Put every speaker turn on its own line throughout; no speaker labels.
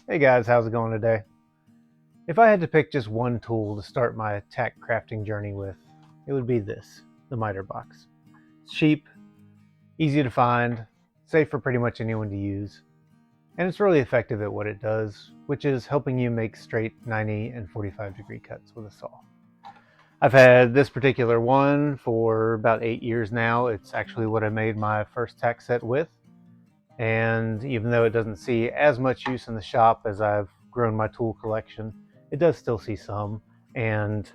Hey guys, how's it going today? If I had to pick just one tool to start my tack crafting journey with, it would be this, the miter box. It's cheap, easy to find, safe for pretty much anyone to use, and it's really effective at what it does, which is helping you make straight 90 and 45-degree cuts with a saw. I've had this particular one for about 8 years now. It's actually what I made my first tack set with, and even though it doesn't see as much use in the shop as I've grown my tool collection, it does still see some. And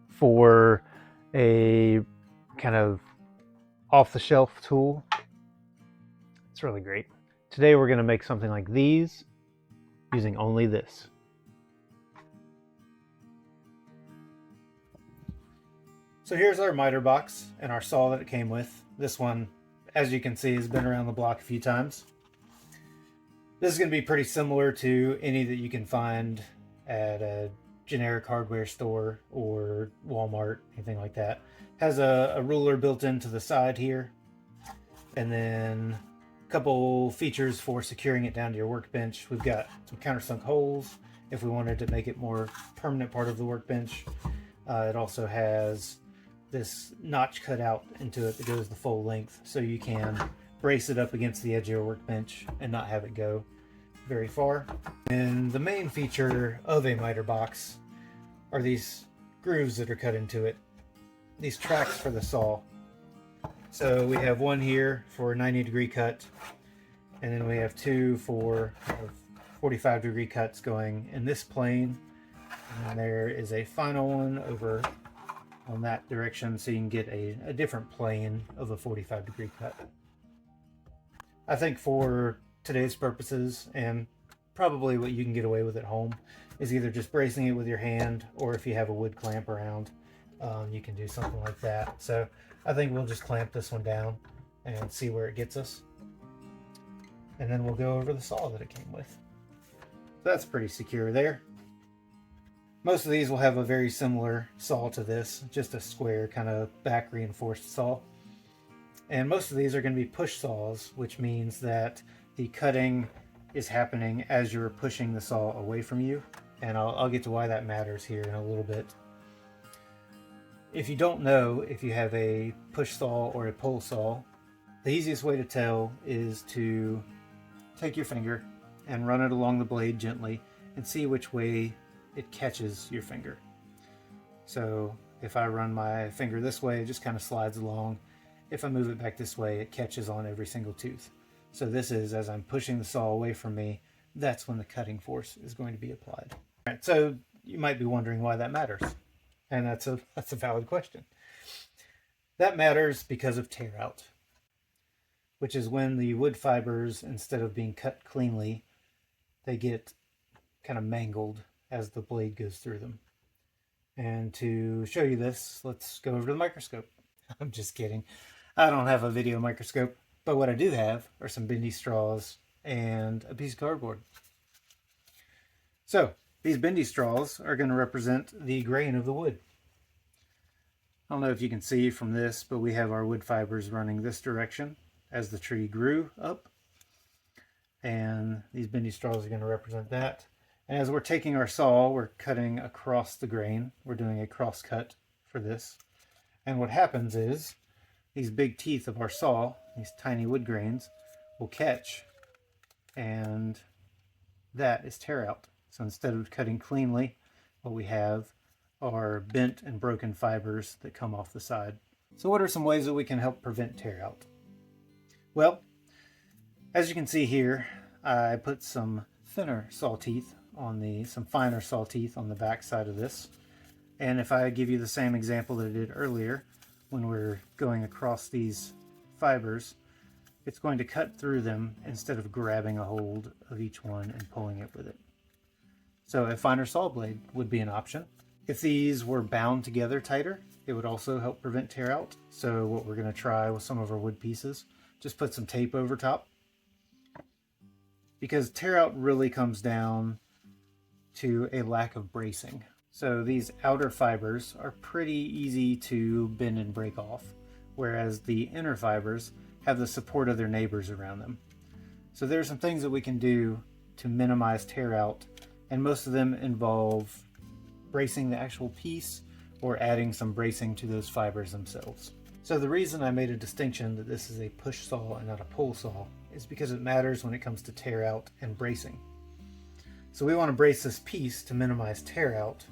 for a kind of off the shelf tool, it's really great. Today we're going to make something like these using only this. So here's our miter box and our saw that it came with. This one, as you can see, has been around the block a few times. This is going to be pretty similar to any that you can find at a generic hardware store or Walmart, anything like that. Has a ruler built into the side here, and then a couple features for securing it down to your workbench. We've got some countersunk holes if we wanted to make it more permanent part of the workbench. It also has this notch cut out into it that goes the full length, so you can brace it up against the edge of your workbench and not have it go very far. And the main feature of a miter box are these grooves that are cut into it, these tracks for the saw. So we have one here for a 90-degree cut, and then we have two for 45-degree cuts going in this plane, and there is a final one over on that direction, so you can get a different plane of a 45-degree cut. I think for today's purposes, and probably what you can get away with at home, is either just bracing it with your hand, or if you have a wood clamp around, you can do something like that. So I think we'll just clamp this one down and see where it gets us, and then we'll go over the saw that it came with. So that's pretty secure there. Most of these will have a very similar saw to this, just a square kind of back reinforced saw. And most of these are going to be push saws, which means that the cutting is happening as you're pushing the saw away from you. And I'll get to why that matters here in a little bit. If you don't know if you have a push saw or a pull saw, the easiest way to tell is to take your finger and run it along the blade gently and see which way it catches your finger. So if I run my finger this way, it just kind of slides along. If I move it back this way, it catches on every single tooth. So this is, as I'm pushing the saw away from me, that's when the cutting force is going to be applied. All right, so you might be wondering why that matters. And that's a valid question. That matters because of tear out, which is when the wood fibers, instead of being cut cleanly, they get kind of mangled as the blade goes through them. And to show you this, let's go over to the microscope. I'm just kidding. I don't have a video microscope, but what I do have are some bendy straws and a piece of cardboard. So these bendy straws are going to represent the grain of the wood. I don't know if you can see from this, but we have our wood fibers running this direction as the tree grew up. And these bendy straws are going to represent that. And as we're taking our saw, we're cutting across the grain. We're doing a cross cut for this. And what happens is these big teeth of our saw, these tiny wood grains, will catch, and that is tear out. So instead of cutting cleanly, what we have are bent and broken fibers that come off the side. So what are some ways that we can help prevent tear out? Well, as you can see here, I put some thinner saw teeth on some finer saw teeth on the back side of this. And if I give you the same example that I did earlier, when we're going across these fibers, it's going to cut through them instead of grabbing a hold of each one and pulling it with it. So a finer saw blade would be an option. If these were bound together tighter, it would also help prevent tear out. So what we're going to try with some of our wood pieces, just put some tape over top. Because tear out really comes down to a lack of bracing. So these outer fibers are pretty easy to bend and break off, whereas the inner fibers have the support of their neighbors around them. So there's some things that we can do to minimize tear out, and most of them involve bracing the actual piece or adding some bracing to those fibers themselves. So the reason I made a distinction that this is a push saw and not a pull saw is because it matters when it comes to tear out and bracing. So we want to brace this piece to minimize tear out,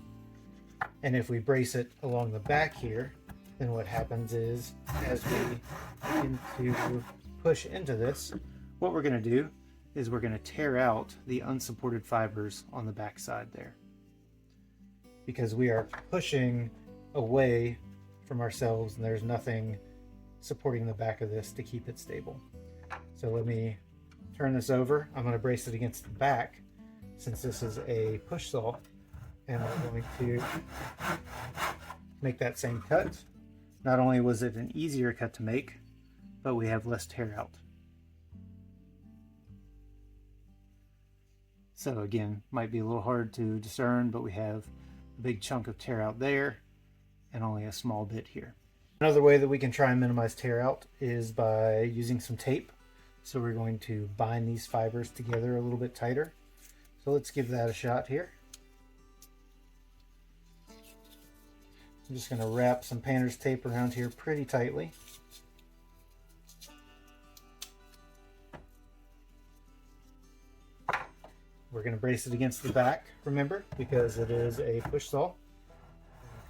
and if we brace it along the back here, then what happens is, as we begin to push into this, what we're going to do is we're going to tear out the unsupported fibers on the back side there, because we are pushing away from ourselves and there's nothing supporting the back of this to keep it stable. So let me turn this over. I'm going to brace it against the back since this is a push saw, and I'm going to make that same cut. Not only was it an easier cut to make, but we have less tear out. So again, might be a little hard to discern, but we have a big chunk of tear out there and only a small bit here. Another way that we can try and minimize tear out is by using some tape. So we're going to bind these fibers together a little bit tighter. So let's give that a shot here. I'm just going to wrap some painter's tape around here pretty tightly. We're going to brace it against the back, remember, because it is a push saw.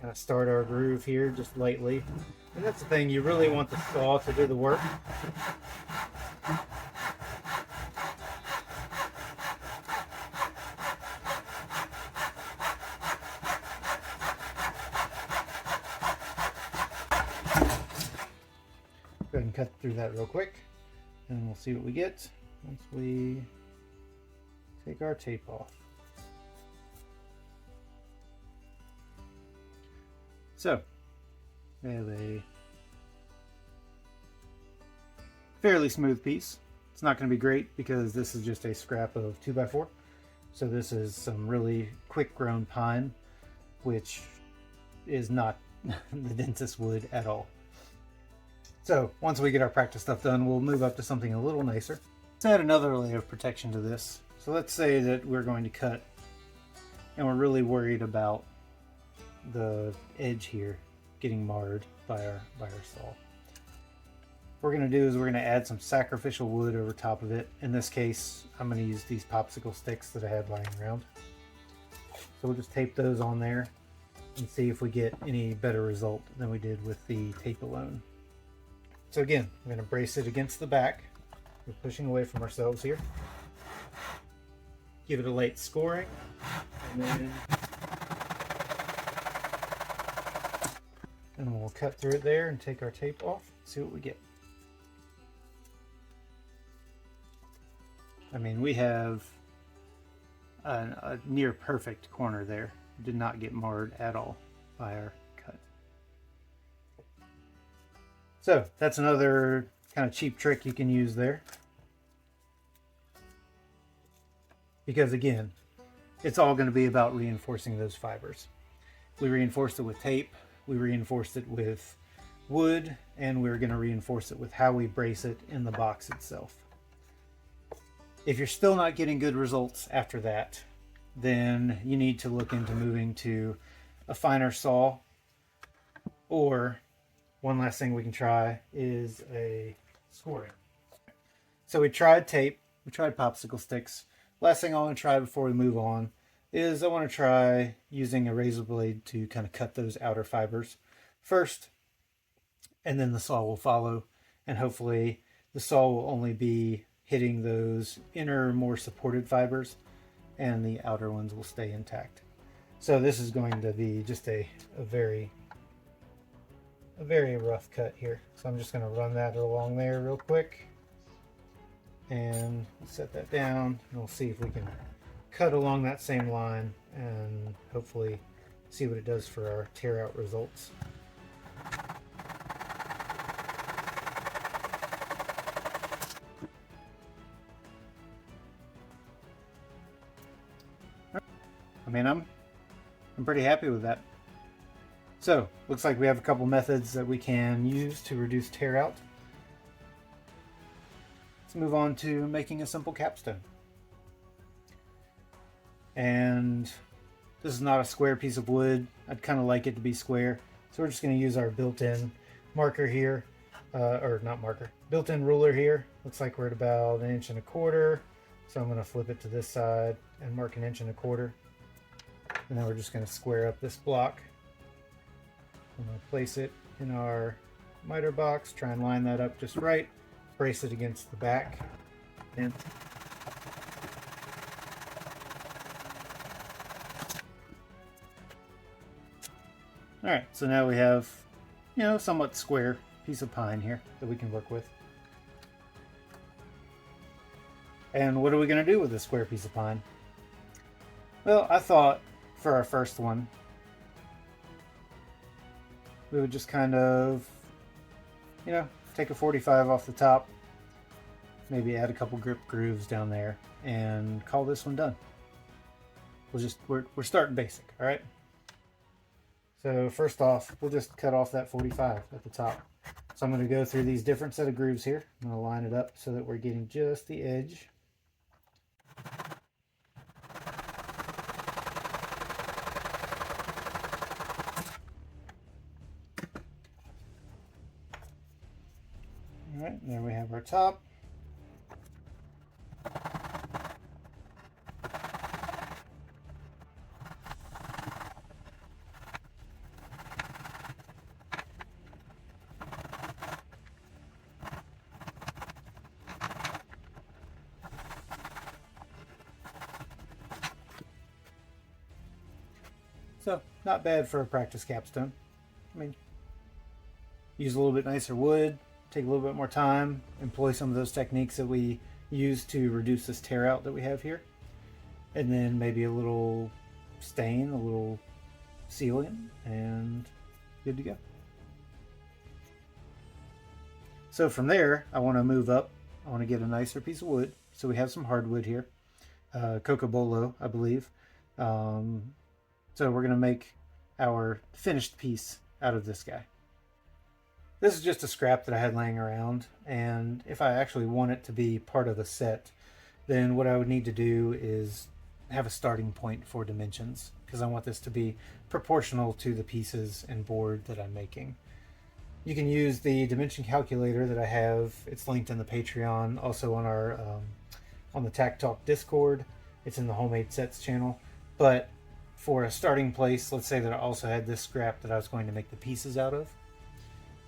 Kind of start our groove here just lightly. And that's the thing, you really want the saw to do the work. Go ahead and cut through that real quick, and we'll see what we get once we take our tape off. So we have a fairly smooth piece. It's not going to be great because this is just a scrap of 2x4. So this is some really quick grown pine, which is not the dentist wood at all. So once we get our practice stuff done, we'll move up to something a little nicer. Let's add another layer of protection to this. So let's say that we're going to cut and we're really worried about the edge here getting marred by our saw. What we're going to do is we're going to add some sacrificial wood over top of it. In this case, I'm going to use these popsicle sticks that I had lying around. So we'll just tape those on there and see if we get any better result than we did with the tape alone. So again, I'm going to brace it against the back. We're pushing away from ourselves here. Give it a light scoring, and we'll cut through it there and take our tape off, see what we get. I mean, we have a near perfect corner there. It did not get marred at all by our cut. So that's another kind of cheap trick you can use there. Because again, it's all going to be about reinforcing those fibers. We reinforced it with tape, we reinforced it with wood, and we're going to reinforce it with how we brace it in the box itself. If you're still not getting good results after that, then you need to look into moving to a finer saw, or one last thing we can try is a scoring. So we tried tape, we tried popsicle sticks. Last thing I want to try before we move on is I want to try using a razor blade to kind of cut those outer fibers first, and then the saw will follow, and hopefully the saw will only be hitting those inner, more supported fibers, and the outer ones will stay intact. So this is going to be just a very rough cut here. So I'm just going to run that along there real quick. And set that down, and we'll see if we can cut along that same line and hopefully see what it does for our tear out results. I mean, I'm pretty happy with that. So looks like we have a couple methods that we can use to reduce tear out. Let's move on to making a simple capstone. and this is not a square piece of wood. I'd kind of like it to be square. So we're just going to use our built-in marker here, or not marker, built-in ruler here. Looks like we're at about 1.25 inches. So I'm going to flip it to this side and mark 1.25 inches. And then we're just going to square up this block. I'm going to place it in our miter box, try and line that up just right, brace it against the back. And all right, so now we have, somewhat square piece of pine here that we can work with. And what are we going to do with this square piece of pine? Well, I thought for our first one, we would just kind of, take a 45 off the top, maybe add a couple grip grooves down there, and call this one done. We're starting basic, all right? So first off, we'll just cut off that 45 at the top. So I'm going to go through these different set of grooves here. I'm going to line it up so that we're getting just the edge. All right, there we have our top. So, not bad for a practice capstone. I mean, use a little bit nicer wood, take a little bit more time, employ some of those techniques that we use to reduce this tear out that we have here. And then maybe a little stain, a little sealing, and good to go. So from there, I want to move up. I want to get a nicer piece of wood. So we have some hardwood here. Cocobolo, I believe. So we're going to make our finished piece out of this guy. This is just a scrap that I had laying around, and if I actually want it to be part of the set, then what I would need to do is have a starting point for dimensions, because I want this to be proportional to the pieces and board that I'm making. You can use the dimension calculator that I have. It's linked in the Patreon, also on our on the Tack Talk Discord. It's in the Homemade Sets channel. But for a starting place, let's say that I also had this scrap that I was going to make the pieces out of.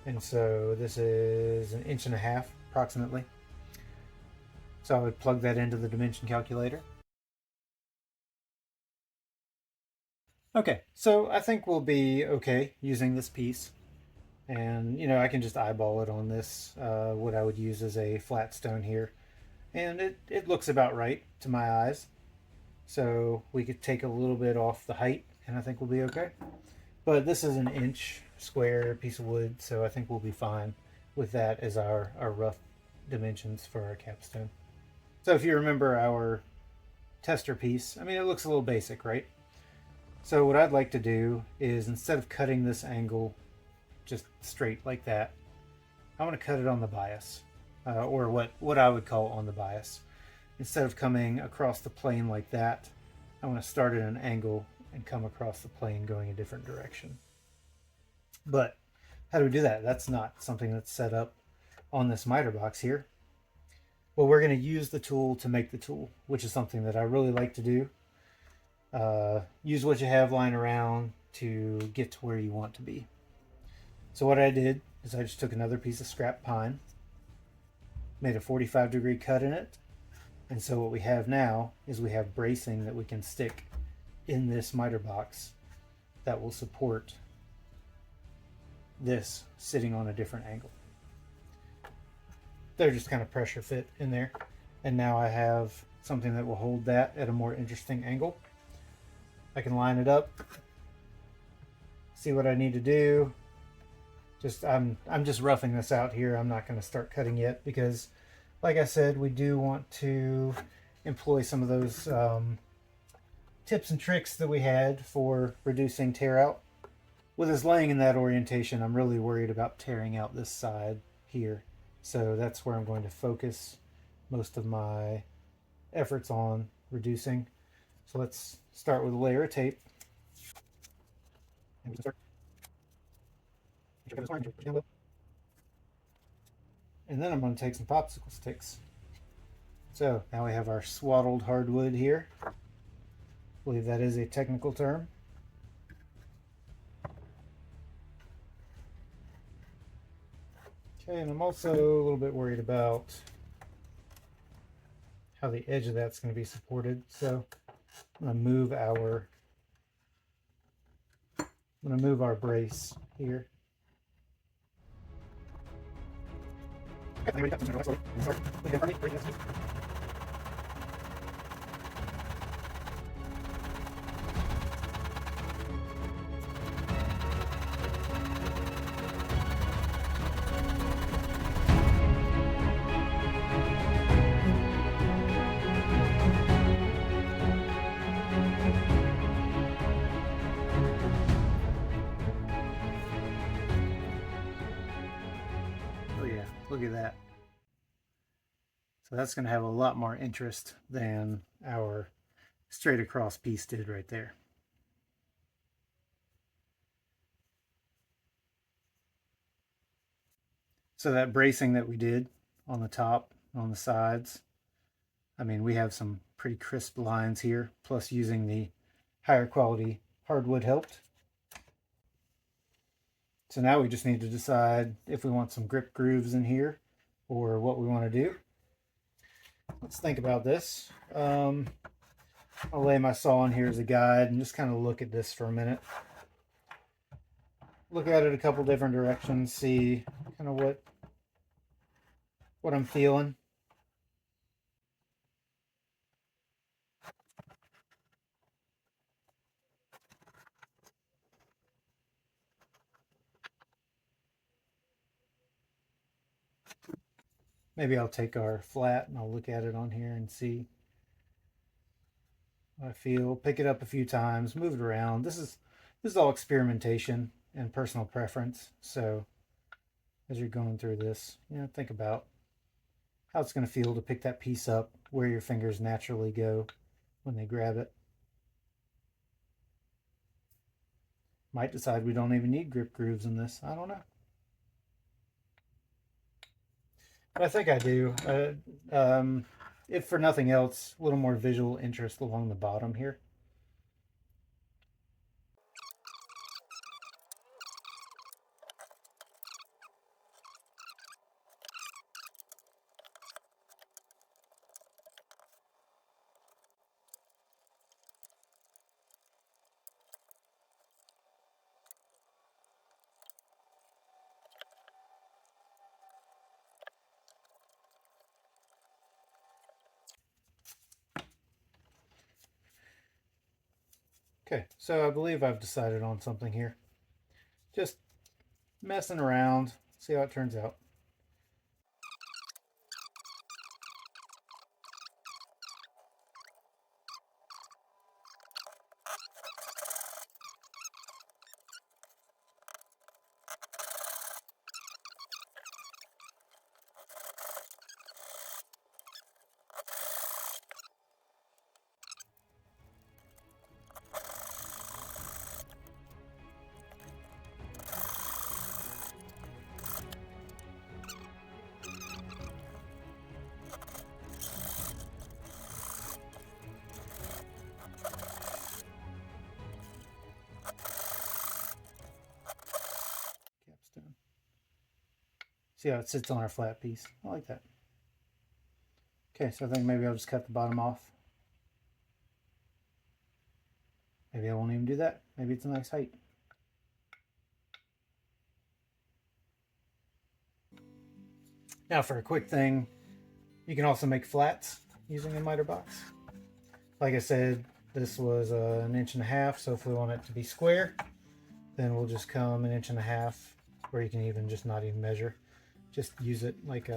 And so this is 1.5 inches approximately. So I would plug that into the dimension calculator. Okay, so I think we'll be okay using this piece. And, I can just eyeball it on this, what I would use as a flat stone here. And it looks about right to my eyes. So we could take a little bit off the height, and I think we'll be okay. But this is an 1 inch square piece of wood, so I think we'll be fine with that as our rough dimensions for our capstone. So if you remember our tester piece, I mean, it looks a little basic, right? So what I'd like to do is, instead of cutting this angle just straight like that, I want to cut it on the bias, or what I would call on the bias. Instead of coming across the plane like that, I want to start at an angle and come across the plane going a different direction. But how do we do that? That's not something that's set up on this miter box here. Well, we're going to use the tool to make the tool, which is something that I really like to do. Use what you have lying around to get to where you want to be. So what I did is I just took another piece of scrap pine, made a 45-degree cut in it, and so what we have now is we have bracing that we can stick in this miter box that will support this sitting on a different angle. They're just kind of pressure fit in there, and now I have something that will hold that at a more interesting angle. I can line it up, see what I need to do. I'm just roughing this out here. I'm not going to start cutting yet because, like I said, we do want to employ some of those tips and tricks that we had for reducing tear out. With this laying in that orientation, I'm really worried about tearing out this side here. So that's where I'm going to focus most of my efforts on reducing. So let's start with a layer of tape. And then I'm going to take some popsicle sticks. So now we have our swaddled hardwood here. I believe that is a technical term. Okay, and I'm also a little bit worried about how the edge of that's going to be supported. So I'm going to move our brace here. Oh yeah, look at that. So that's going to have a lot more interest than our straight across piece did right there. So that bracing that we did on the top, on the sides, I mean, we have some pretty crisp lines here, plus using the higher quality hardwood helped. So now we just need to decide if we want some grip grooves in here or what we want to do. Let's think about this. I'll lay my saw in here as a guide and just kind of look at this for a minute. Look at it a couple different directions, see kind of what I'm feeling. Maybe I'll take our flat and I'll look at it on here and see what I feel. Pick it up a few times, move it around. This is all experimentation and personal preference. So as you're going through this, think about how it's going to feel to pick that piece up, where your fingers naturally go when they grab it. Might decide we don't even need grip grooves in this. I don't know. But I think I do. If for nothing else, a little more visual interest along the bottom here. Okay, so I believe I've decided on something here. Just messing around, see how it turns out. Capstone. See how it sits on our flat piece. I like that. Okay, so I think maybe I'll just cut the bottom off. Maybe I won't even do that. Maybe it's a nice height. Now for a quick thing, you can also make flats using a miter box. Like I said, this was 1.5 inches, so if we want it to be square, then we'll just come 1.5 inches, or you can even just not even measure. Just use it like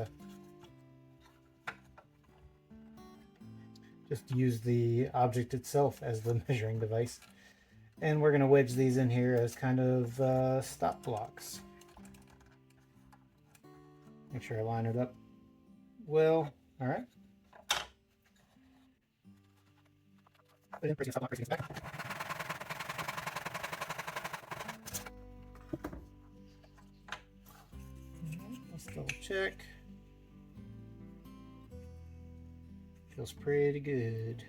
just use the object itself as the measuring device. And we're going to wedge these in here as kind of stop blocks. Make sure I line it up well. All right. Put it in, bracing stuff, not bracing it back. Let's double check. Feels pretty good.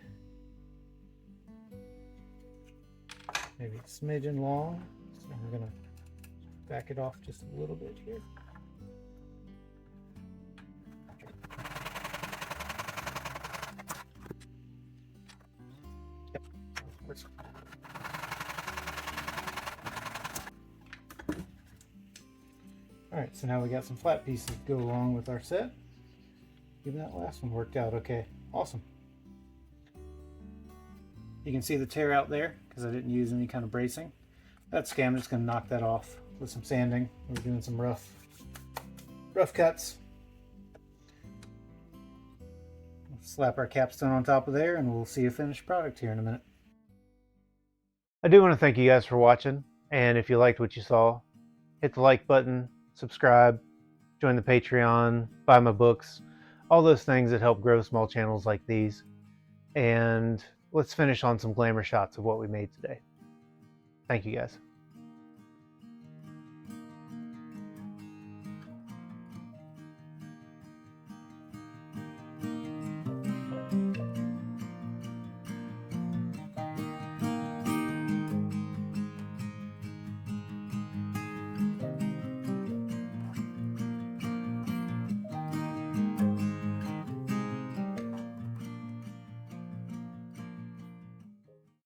Maybe a smidgen long. So we're gonna back it off just a little bit here. Yep. All right, so now we got some flat pieces to go along with our set. Even that last one worked out okay. Awesome. You can see the tear out there because I didn't use any kind of bracing. That's okay. I'm just going to knock that off with some sanding. We're doing some rough cuts. We'll slap our capstone on top of there and we'll see a finished product here in a minute. I do want to thank you guys for watching, and if you liked what you saw, hit the like button, subscribe, join the Patreon, buy my books, all those things that help grow small channels like these. And let's finish on some glamour shots of what we made today. Thank you guys.